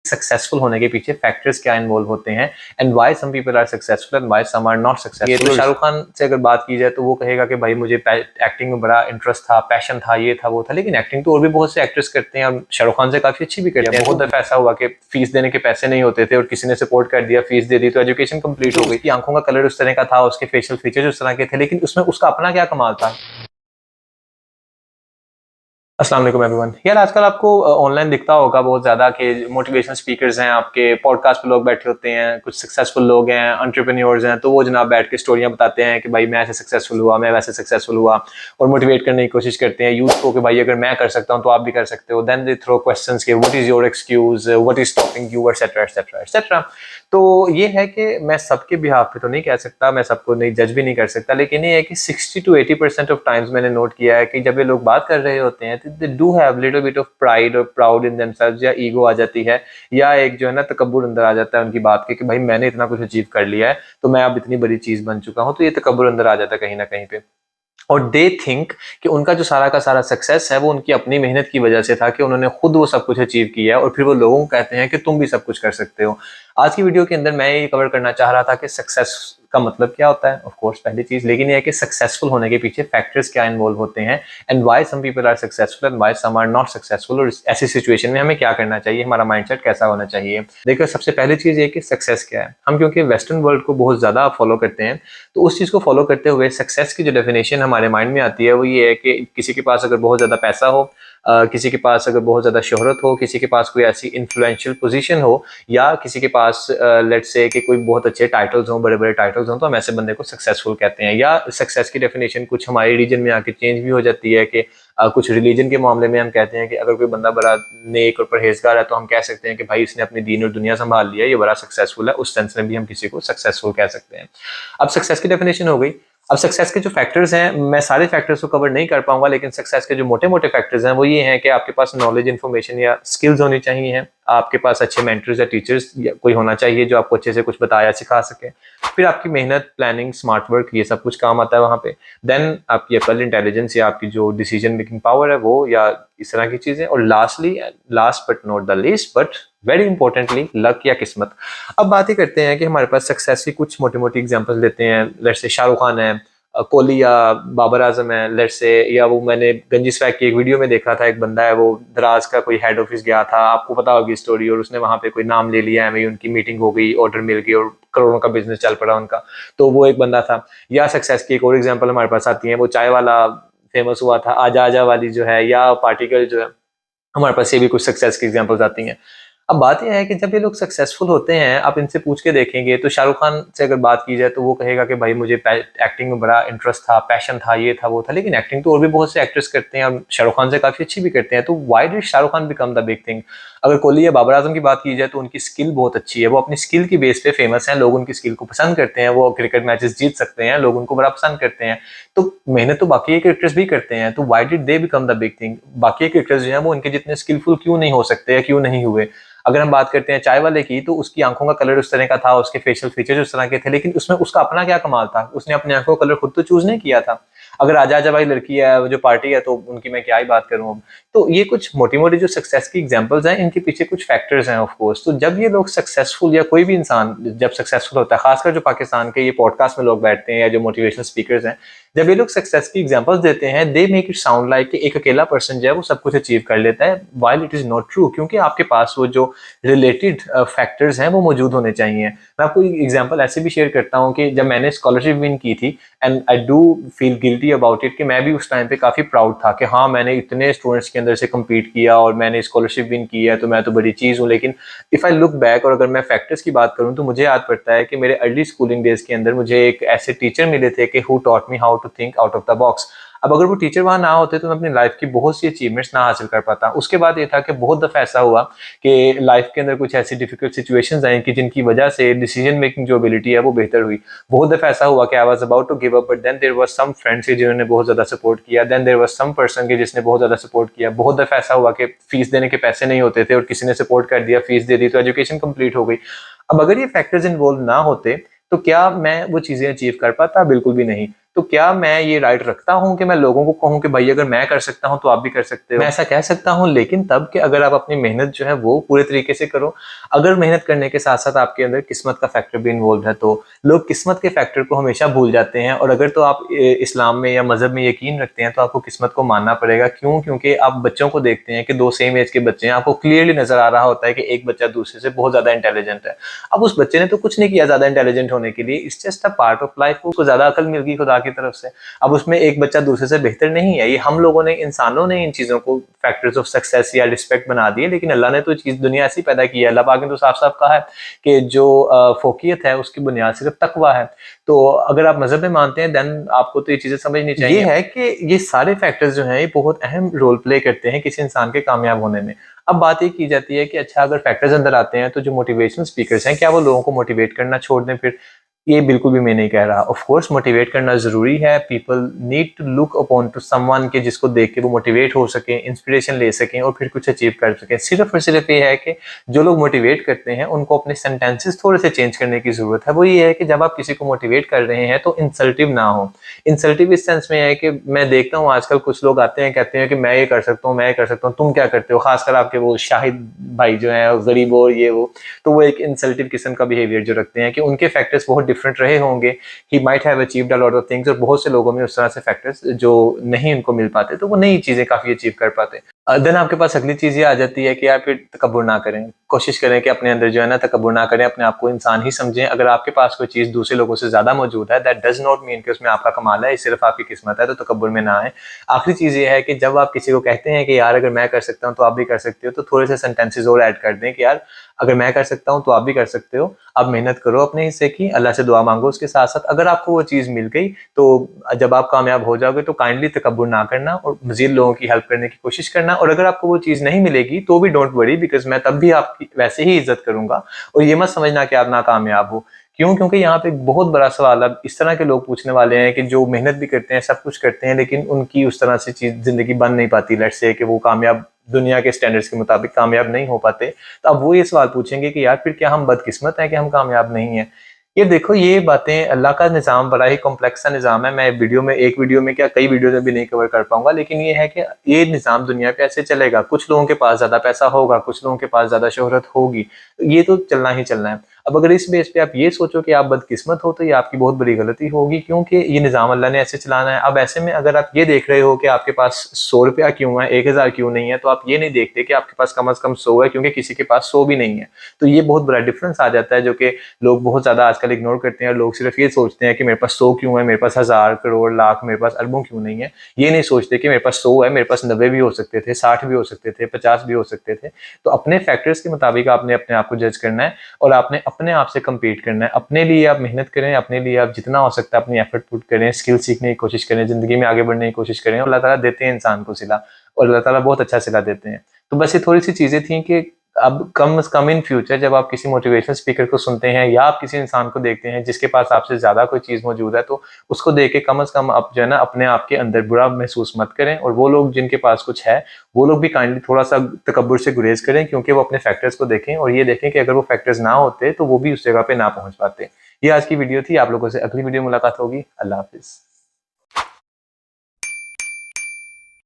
Successful होने के पीछे फैक्टर्स क्या इन्वॉल्व होते हैं and why some people are successful and why some are not successful. ये तो शाहरुख खान से अगर बात की जाए तो वो कहेगा कि भाई मुझे एक्टिंग में बड़ा इंटरेस्ट था, पैशन था, ये था वो था, लेकिन एक्टिंग तो और भी बहुत से एक्टर्स करते हैं और शाहरुख खान से काफी अच्छी भी करते हैं। बहुत दफा ऐसा हुआ कि फीस देने के पैसे नहीं होते थे और किसी ने सपोर्ट कर दिया, फीस दे दी तो एजुकेशन कंप्लीट हो गई। उसकी आंखों का कलर उस तरह का था, उसके फेशियल फीचर्स उस तरह के थे, लेकिन उसमें उसका अपना क्या कमाल था। अस्सलाम वालेकुम एवरीवन। यार आजकल आपको ऑनलाइन दिखता होगा बहुत ज्यादा कि मोटिवेशनल स्पीकर्स हैं, आपके पॉडकास्ट पे लोग बैठे होते हैं, कुछ सक्सेसफुल लोग हैं, एंटरप्रेन्योर्स हैं, तो वो जनाब बैठ के स्टोरियां बताते हैं कि भाई मैं ऐसे सक्सेसफुल हुआ, मैं वैसे सक्सेसफुल हुआ, और मोटिवेट करने की कोशिश करते हैं यूथ को कि भाई अगर मैं कर सकता हूं तो आप भी कर सकते हो। देन दे थ्रो क्वेश्चंस के what is your excuse, what is stopping you, etcetera etcetera etcetera. तो ये है कि मैं सबके बिहाफ पे तो नहीं कह सकता, मैं सबको नहीं जज भी नहीं कर सकता, लेकिन ये है कि 60 to 80% ऑफ टाइम्स मैंने नोट किया है कि जब ये लोग बात कर रहे होते हैं तो they do have little bit of pride और प्राउड इन देमसेल्व्स, या ईगो आ जाती है, या एक जो है ना तकब्बुर अंदर आ जाता है उनकी बात के कि भाई मैंने इतना कुछ अचीव कर लिया है तो मैं अब इतनी बड़ी चीज बन चुका हूं, तो ये तकब्बुर अंदर आ जाता है कहीं ना कहीं पे। और दे थिंक कि उनका जो सारा का सारा सक्सेस है वो उनकी अपनी मेहनत की वजह से था, कि उन्होंने खुद वो सब कुछ अचीव किया है, और फिर वो लोगों को कहते हैं कि तुम भी सब कुछ कर सकते हो। आज की वीडियो के अंदर मैं ये कवर करना चाह रहा था कि सक्सेस का मतलब क्या होता है, ऑफ कोर्स पहली चीज, लेकिन ये है कि सक्सेसफुल होने के पीछे फैक्टर्स क्या इन्वॉल्व होते हैं and why some people are successful and why some are not successful, और ऐसी सिचुएशन में हमें क्या करना चाहिए, हमारा माइंडसेट कैसा होना चाहिए। देखो सबसे पहली चीज ये कि सक्सेस क्या है। हम क्योंकि वेस्टर्न वर्ल्ड को बहुत ज्यादा फॉलो करते हैं, तो उस चीज को फॉलो करते हुए सक्सेस की जो डेफिनेशन हमारे माइंड में आती है वो ये है कि किसी के पास अगर बहुत ज्यादा पैसा हो, किसी के पास अगर बहुत ज्यादा शोहरत हो, किसी के पास कोई ऐसी इन्फ्लुएंशियल पोजीशन हो, या किसी के पास लेट्स से कि कोई बहुत अच्छे टाइटल्स हों, बड़े बड़े टाइटल्स हों, तो हम ऐसे बंदे को सक्सेसफुल कहते हैं। या सक्सेस की डेफिनेशन कुछ हमारे रिलीजन में आके चेंज भी हो जाती है कि कुछ रिलीजन के मामले में हम कहते हैं कि अगर कोई बंदा बड़ा नेक और परहेजगार है तो हम कह सकते हैं कि भाई इसने अपनी दीन और दुनिया संभाल लिया, ये बड़ा सक्सेसफुल है, उस सेंस में भी हम किसी को सक्सेसफुल कह सकते हैं। अब सक्सेस की डेफिनेशन हो गई। अब सक्सेस के जो फैक्टर्स हैं, मैं सारे फैक्टर्स को कवर नहीं कर पाऊंगा, लेकिन सक्सेस के जो मोटे मोटे फैक्टर्स हैं वो ये हैं कि आपके पास नॉलेज, इन्फॉर्मेशन या स्किल्स होनी चाहिए हैं, आपके पास अच्छे मेंटर्स या टीचर्स या कोई होना चाहिए जो आपको अच्छे से कुछ बताया सिखा सके, फिर आपकी मेहनत, प्लानिंग, स्मार्ट वर्क, ये सब कुछ काम आता है वहाँ पे। देन आपकी अकल, इंटेलिजेंस या आपकी जो डिसीजन मेकिंग पावर है वो, या इस तरह की चीजें, और lastly, last but not the least but very importantly, luck या किस्मत। अब बात ही करते हैं कि हमारे पास सक्सेस की कुछ मोटी मोटी एग्जांपल्स लेते हैं। लेट्स से शाहरुख खान है, कोहली या बाबर आजम है, लेट्स से, या वो मैंने गंजी स्वैग की एक वीडियो में देखा था, एक बंदा है वो दराज का कोई हेड ऑफिस गया था, आपको पता होगी स्टोरी, और उसने वहां पे कोई नाम ले लिया है, उनकी मीटिंग हो गई, ऑर्डर मिल गई और करोड़ों का बिजनेस चल पड़ा उनका, तो वो एक बंदा था। या सक्सेस की एक और एग्जाम्पल हमारे पास आती है, वो चाय वाला फेमस हुआ था, आजा आजा वाली जो है, या पार्टिकल जो है, हमारे पास ये भी कुछ सक्सेस की एग्जांपल्स आती हैं। अब बात यह है कि जब ये लोग सक्सेसफुल होते हैं, आप इनसे पूछ के देखेंगे तो शाहरुख खान से अगर बात की जाए तो वो कहेगा कि भाई मुझे एक्टिंग में बड़ा इंटरेस्ट था, पैशन था, ये था वो था, लेकिन एक्टिंग तो और भी बहुत से एक्टर्स करते हैं और शाहरुख खान से काफी अच्छी भी करते हैं, तो why did Shahrukh Khan become the big thing. अगर कोहली या बाबर आजम की बात की जाए तो उनकी स्किल बहुत अच्छी है, वो अपनी स्किल की बेस पे फेमस है, लोग उनकी स्किल को पसंद करते हैं, वो क्रिकेट मैचेस जीत सकते हैं, लोग उनको बड़ा पसंद करते हैं, तो मेहनत तो बाकी क्रिकेटर्स भी करते हैं, तो why did they become the big thing. बाकी क्रिकेटर्स जो है वो उनके जितने स्किलफुल क्यों नहीं हो सकते या क्यों नहीं हुए। अगर हम बात करते हैं चाय वाले की, तो उसकी आंखों का कलर उस तरह का था, उसके फेशियल फीचर्स उस तरह के थे, लेकिन उसमें उसका अपना क्या कमाल था, उसने अपनी आंखों का कलर खुद तो चूज नहीं किया था। अगर आजा आजा भाई लड़की है, जो पार्टी है, तो उनकी मैं क्या ही बात करूं अब। तो ये कुछ मोटी मोटी जो सक्सेस की एग्जांपल्स हैं, इनके पीछे कुछ फैक्टर्स हैं ऑफ कोर्स। तो जब ये लोग सक्सेसफुल, या कोई भी इंसान जब सक्सेसफुल होता है, खासकर जो पाकिस्तान के ये पॉडकास्ट में लोग बैठते हैं या जो मोटिवेशनल स्पीकर्स हैं, जब ये लोग सक्सेस की एग्जांपल्स देते हैं, they make it sound like कि एक अकेला पर्सन जो है वो सब कुछ अचीव कर लेता है, while it is not true, क्योंकि आपके पास वो जो रिलेटेड फैक्टर्स हैं वो मौजूद होने चाहिए। मैं आपको एग्जांपल ऐसे भी शेयर करता हूँ कि जब मैंने स्कॉलरशिप विन की थी, and I do feel guilty about it, कि मैं भी उस टाइम पे काफी प्राउड था कि हाँ मैंने इतने स्टूडेंट्स के अंदर से कम्पीट किया और मैंने स्कॉलरशिप विन की है, तो मैं तो बड़ी चीज हूँ। लेकिन इफ आई लुक बैक, और अगर मैं फैक्टर्स की बात करूँ, तो मुझे याद पड़ता है कि मेरे अर्ली स्कूलिंग डेज के अंदर मुझे एक ऐसे टीचर मिले थे कि who taught me how to think out of the box. अब अगर वो टीचर वहां ना होते तो मैं अपनी लाइफ की बहुत सी अचीवमेंट्स ना हासिल कर पाता। उसके बाद ये था कि बहुत दफा ऐसा हुआ कि लाइफ के अंदर कुछ ऐसी डिफिकल्ट सिचुएशंस आई कि जिनकी वजह से डिसीजन मेकिंग जो एबिलिटी है वो बेहतर हुई। बहुत दफा ऐसा हुआ कि I was about to give up, but then there was some friends जिन्होंने बहुत ज्यादा सपोर्ट किया, then there was some person के जिसने बहुत ज्यादा सपोर्ट किया। बहुत दफा ऐसा हुआ कि फीस देने के पैसे नहीं होते थे और किसी ने सपोर्ट कर दिया, फीस दे दी, तो एजुकेशन कंप्लीट हो गई। अब अगर ये फैक्टर्स इन्वॉल्व ना होते तो क्या मैं वो चीजें अचीव कर पाता? बिल्कुल भी नहीं। तो क्या मैं ये राइट रखता हूँ कि मैं लोगों को कहूँ कि भाई अगर मैं कर सकता हूँ तो आप भी कर सकते हो? मैं ऐसा कह सकता हूँ, लेकिन तब कि अगर आप अपनी मेहनत जो है वो पूरे तरीके से करो। अगर मेहनत करने के साथ साथ आपके अंदर किस्मत का फैक्टर भी इन्वॉल्व है, तो लोग किस्मत के फैक्टर को हमेशा भूल जाते हैं। और अगर तो आप इस्लाम में या मजहब में यकीन रखते हैं तो आपको किस्मत को मानना पड़ेगा। क्यों? क्योंकि आप बच्चों को देखते हैं कि दो सेम एज के बच्चे हैं, आपको क्लियरली नजर आ रहा होता है कि एक बच्चा दूसरे से बहुत ज्यादा इंटेलिजेंट है। अब उस बच्चे ने तो कुछ नहीं किया ज्यादा इंटेलिजेंट होने के लिए, it's just a part of life, उसको ज्यादा अकल मिल गई खुदा की तरफ से। अब उसमें एक बच्चा दूसरे से बेहतर नहीं है, ये हम लोगों ने, इंसानों ने इन चीजों को फैक्टर्स ऑफ सक्सेस या रिस्पेक्ट बना दिए। लेकिन अल्लाह ने तो चीज दुनिया ऐसी पैदा की है। अल्लाह पाक ने तो साफ साफ कहा है कि जो फोकियत है उसकी बुनियाद सिर्फ तकवा है। तो अगर आप मजहब में मानते हैं देन आपको तो ये चीजें समझनी चाहिए। ये है कि ये सारे फैक्टर्स जो हैं ये बहुत अहम रोल प्ले करते हैं किसी इंसान के कामयाब होने में। अब बात ये की जाती है कि अच्छा अगर फैक्टर्स अंदर आते हैं तो जो मोटिवेशनल स्पीकर्स हैं क्या वो लोगों को मोटिवेट करना छोड़ दें फिर? ये बिल्कुल भी मैं नहीं कह रहा। ऑफ कोर्स मोटिवेट करना जरूरी है। People need to look upon to someone के जिसको देख के वो मोटिवेट हो सके, इंस्पिरेशन ले सकें और फिर कुछ अचीव कर सकें। सिर्फ और सिर्फ ये है कि जो लोग मोटिवेट करते हैं उनको अपने सेंटेंसेस थोड़े से चेंज करने की जरूरत है। वो ये है कि जब आप किसी को मोटिवेट कर रहे हैं तो इंसल्टिव ना हो। इंसल्टिव इस सेंस में है कि मैं देखता हूँ आजकल कुछ लोग आते हैं कहते हैं कि मैं ये कर सकता हूँ, मैं ये कर सकता हूँ, तुम क्या करते हो, खासकर आपके वो शाहिद भाई जो है गरीब और ये वो, तो वो एक इंसल्टिव किस्म का बिहेवियर जो रखते हैं कि उनके फैक्टर्स बहुत डिफरेंट रहे होंगे, he might have achieved a lot of things, और बहुत से लोगों में उस तरह से फैक्टर्स जो नहीं उनको मिल पाते तो वो नई चीजें काफी अचीव कर पाते। देन आपके पास अगली चीज ये आ जाती है कि यार फिर तकब्बुर ना करें। कोशिश करें कि अपने अंदर जो है ना तकब्बुर ना करें, अपने आप को इंसान ही समझें। अगर आपके पास कोई चीज दूसरे लोगों से ज्यादा मौजूद है, दैट डज नॉट मीन कि उसमें आपका कमाल है, ये सिर्फ आपकी किस्मत है, तो तकब्बुर में ना आए। आखिरी चीज ये है कि जब आप किसी को कहते हैं कि यार अगर मैं कर सकता हूँ तो आप भी कर सकते हो, तो थोड़े से सेंटेंसेस और ऐड कर दें कि यार अगर मैं कर सकता हूँ तो आप भी कर सकते हो। आप मेहनत करो अपने हिस्से की, अल्लाह से दुआ मांगो उसके साथ साथ। अगर आपको वो चीज़ मिल गई तो जब आप कामयाब हो जाओगे तो काइंडली तकब्बुर ना करना और मजीद लोगों की हेल्प करने की कोशिश करना। और अगर आपको वो चीज़ नहीं मिलेगी तो भी डोंट वरी, बिकॉज मैं तब भी आपकी वैसे ही इज्जत करूंगा। और ये मत समझना कि आप नाकामयाब हो। क्यों? क्योंकि यहाँ पे एक बहुत बड़ा सवाल अब इस तरह के लोग पूछने वाले हैं कि जो मेहनत भी करते हैं, सब कुछ करते हैं, लेकिन उनकी उस तरह से चीज जिंदगी बन नहीं पाती। लेट्स से कि वो कामयाब दुनिया के स्टैंडर्ड्स के मुताबिक कामयाब नहीं हो पाते, तो अब वो ये सवाल पूछेंगे कि यार फिर क्या हम बदकिस्मत हैं कि हम कामयाब नहीं हैं? ये देखो, ये बातें, अल्लाह का निज़ाम बड़ा ही कॉम्प्लेक्स सा निज़ाम है। मैं एक वीडियो में क्या कई वीडियो में भी नहीं कवर कर पाऊंगा, लेकिन ये है कि ये निज़ाम दुनिया पे ऐसे चलेगा। कुछ लोगों के पास ज़्यादा पैसा होगा, कुछ लोगों के पास ज़्यादा शोहरत होगी, ये तो चलना ही चलना है। अब अगर इस बेस पे आप ये सोचो कि आप बदकिस्मत हो तो ये आपकी बहुत बड़ी गलती होगी, क्योंकि ये निज़ाम अल्लाह ने ऐसे चलाना है। अब ऐसे में अगर आप ये देख रहे हो कि आपके पास 100 रुपया क्यों है, 1000 क्यों नहीं है, तो आप ये नहीं देखते कि आपके पास कम से कम 100 है, क्योंकि किसी के पास 100 भी नहीं है। तो ये बहुत बड़ा डिफरेंस आ जाता है, जो कि लोग बहुत ज्यादा आजकल इग्नोर करते हैं। लोग सिर्फ ये सोचते हैं कि मेरे पास 100 क्यों है, मेरे पास 1000 करोड़ लाख, मेरे पास अरबों क्यों नहीं है। ये नहीं सोचते कि मेरे पास 100 है, मेरे पास 90 भी हो सकते थे, 60 भी हो सकते थे, 50 भी हो सकते थे। तो अपने फैक्टर्स के मुताबिक आपने अपने आप को जज करना है और आपने अपने आप से कम्पीट करना है। अपने लिए आप मेहनत करें, अपने लिए आप जितना हो सकता है अपनी एफर्ट पुट करें, स्किल सीखने की कोशिश करें, जिंदगी में आगे बढ़ने की कोशिश करें। और अल्लाह ताला देते हैं इंसान को सिला, और अल्लाह ताला बहुत अच्छा सिला देते हैं। तो बस ये थोड़ी सी चीजें थी कि अब कम से कम इन फ्यूचर जब आप किसी मोटिवेशनल स्पीकर को सुनते हैं या आप किसी इंसान को देखते हैं जिसके पास आपसे ज्यादा कोई चीज मौजूद है, तो उसको देख के कम से कम आप जो है ना अपने आप के अंदर बुरा महसूस मत करें। और वो लोग जिनके पास कुछ है वो लोग भी काइंडली थोड़ा सा तकब्बुर से गुरेज करें, क्योंकि वो अपने फैक्टर्स को देखें और ये देखें कि अगर वो फैक्टर्स ना होते तो वो भी उस जगह पे ना पहुंच पाते। ये आज की वीडियो थी। आप लोगों से अगली वीडियो मुलाकात होगी। अल्लाह हाफिज।